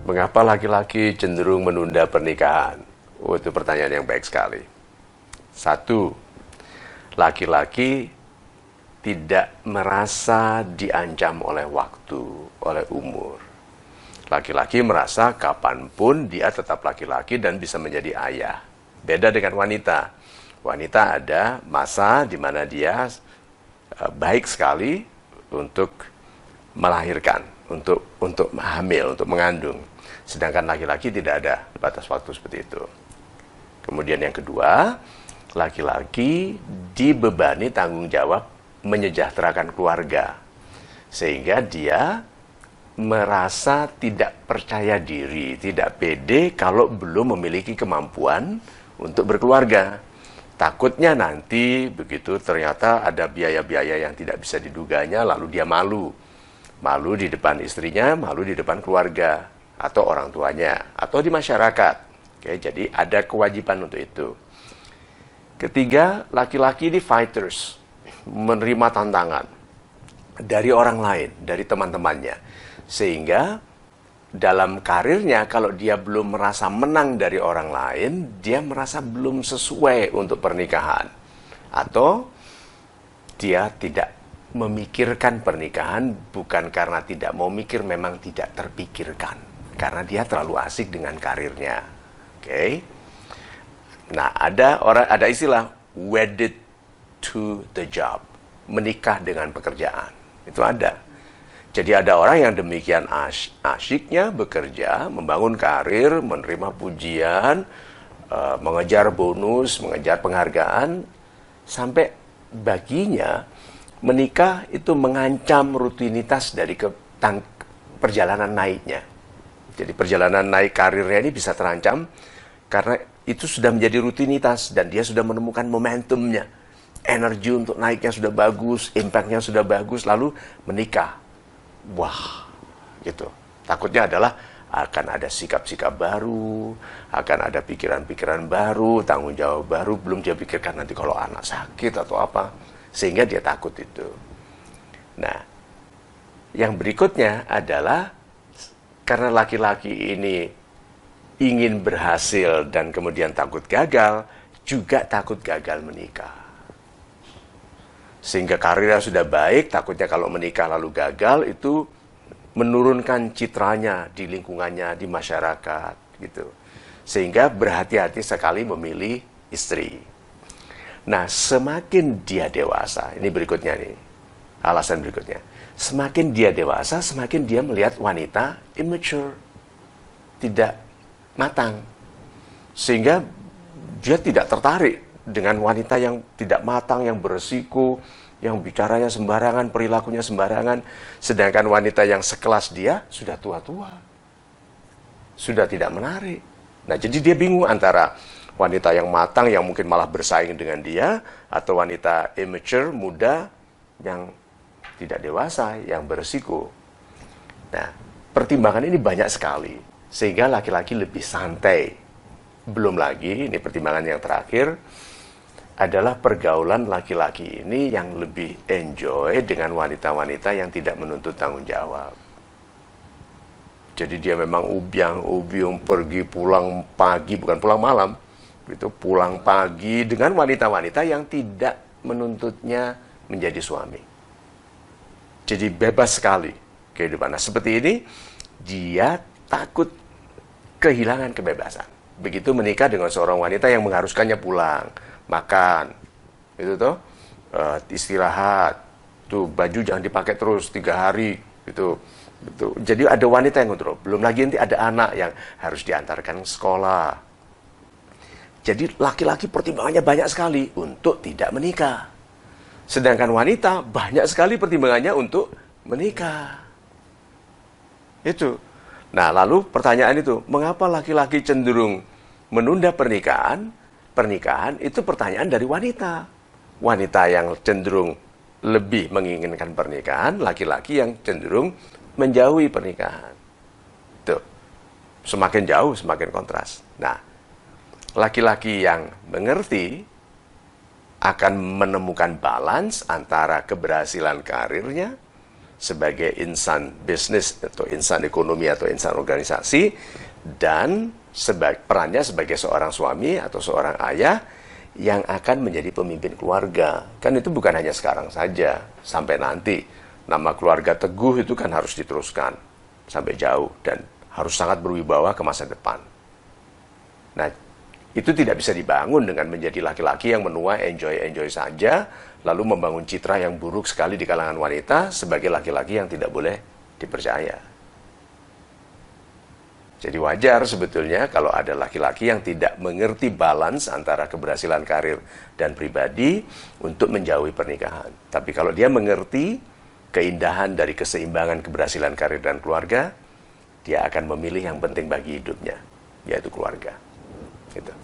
Mengapa laki-laki cenderung menunda pernikahan? Oh, itu pertanyaan yang baik sekali. Satu, laki-laki tidak merasa diancam oleh waktu, oleh umur. Laki-laki merasa kapanpun dia tetap laki-laki dan bisa menjadi ayah. Beda dengan wanita. Wanita ada masa di mana dia baik sekali untuk melahirkan, untuk hamil, untuk mengandung. Sedangkan laki-laki tidak ada batas waktu seperti itu. Kemudian yang kedua, laki-laki dibebani tanggung jawab menyejahterakan keluarga. Sehingga dia merasa tidak percaya diri, tidak pede kalau belum memiliki kemampuan untuk berkeluarga. Takutnya nanti begitu ternyata ada biaya-biaya yang tidak bisa diduganya, lalu dia malu. Malu di depan istrinya, malu di depan keluarga, atau orang tuanya, atau di masyarakat. Oke, jadi ada kewajiban untuk itu. Ketiga, laki-laki ini fighters, menerima tantangan dari orang lain, dari teman-temannya. Sehingga dalam karirnya, kalau dia belum merasa menang dari orang lain, dia merasa belum sesuai untuk pernikahan. Atau dia tidak memikirkan pernikahan bukan karena tidak mau mikir, memang tidak terpikirkan. Karena dia terlalu asik dengan karirnya. Oke. Nah, ada istilah wedded to the job. Menikah dengan pekerjaan. Itu ada. Jadi ada orang yang demikian asyiknya bekerja, membangun karir, menerima pujian, mengejar bonus, mengejar penghargaan, sampai baginya menikah itu mengancam rutinitas dari perjalanan naiknya. Jadi perjalanan naik karirnya ini bisa terancam karena itu sudah menjadi rutinitas dan dia sudah menemukan momentumnya. Energi untuk naiknya sudah bagus, impact-nya sudah bagus, lalu menikah. Wah, gitu. Takutnya adalah akan ada sikap-sikap baru, akan ada pikiran-pikiran baru, tanggung jawab baru, belum dia pikirkan nanti kalau anak sakit atau apa. Sehingga dia takut itu. Nah, yang berikutnya adalah karena laki-laki ini ingin berhasil dan kemudian takut gagal, juga takut gagal menikah. Sehingga karirnya sudah baik, takutnya kalau menikah lalu gagal, itu menurunkan citranya di lingkungannya, di masyarakat, gitu. Sehingga berhati-hati sekali memilih istri. Nah, semakin dia dewasa, ini berikutnya nih, alasan berikutnya. Semakin dia dewasa, semakin dia melihat wanita immature, tidak matang. Sehingga dia tidak tertarik dengan wanita yang tidak matang, yang beresiko, yang bicaranya sembarangan, perilakunya sembarangan. Sedangkan wanita yang sekelas dia sudah tua-tua, sudah tidak menarik. Nah, jadi dia bingung antara wanita yang matang yang mungkin malah bersaing dengan dia, atau wanita immature, muda, yang tidak dewasa, yang beresiko. Nah, pertimbangan ini banyak sekali, sehingga laki-laki lebih santai. Belum lagi, ini pertimbangan yang terakhir, adalah pergaulan laki-laki ini yang lebih enjoy dengan wanita-wanita yang tidak menuntut tanggung jawab. Jadi dia memang ubyang-ubyung, pergi pulang pagi, bukan pulang malam, itu pulang pagi dengan wanita-wanita yang tidak menuntutnya menjadi suami. Jadi bebas sekali kehidupan. Nah, seperti ini, dia takut kehilangan kebebasan. Begitu menikah dengan seorang wanita yang mengharuskannya pulang, makan, itu tuh, istirahat, tuh baju jangan dipakai terus 3 hari, gitu. Jadi ada wanita yang kontrol. Belum lagi nanti ada anak yang harus diantarkan sekolah. Jadi laki-laki pertimbangannya banyak sekali untuk tidak menikah. Sedangkan wanita banyak sekali pertimbangannya untuk menikah. Itu. Nah, lalu pertanyaan itu, mengapa laki-laki cenderung menunda pernikahan? Pernikahan itu pertanyaan dari wanita. Wanita yang cenderung lebih menginginkan pernikahan, laki-laki yang cenderung menjauhi pernikahan. Tuh. Semakin jauh, semakin kontras. Nah, laki-laki yang mengerti akan menemukan balance antara keberhasilan karirnya sebagai insan bisnis atau insan ekonomi atau insan organisasi, dan perannya sebagai seorang suami atau seorang ayah yang akan menjadi pemimpin keluarga. Kan itu bukan hanya sekarang saja, sampai nanti. Nama keluarga Teguh itu kan harus diteruskan sampai jauh dan harus sangat berwibawa ke masa depan. Nah, itu tidak bisa dibangun dengan menjadi laki-laki yang menua enjoy-enjoy saja, lalu membangun citra yang buruk sekali di kalangan wanita sebagai laki-laki yang tidak boleh dipercaya. Jadi wajar sebetulnya kalau ada laki-laki yang tidak mengerti balance antara keberhasilan karir dan pribadi untuk menjauhi pernikahan. Tapi kalau dia mengerti keindahan dari keseimbangan keberhasilan karir dan keluarga, dia akan memilih yang penting bagi hidupnya, yaitu keluarga. Gitu.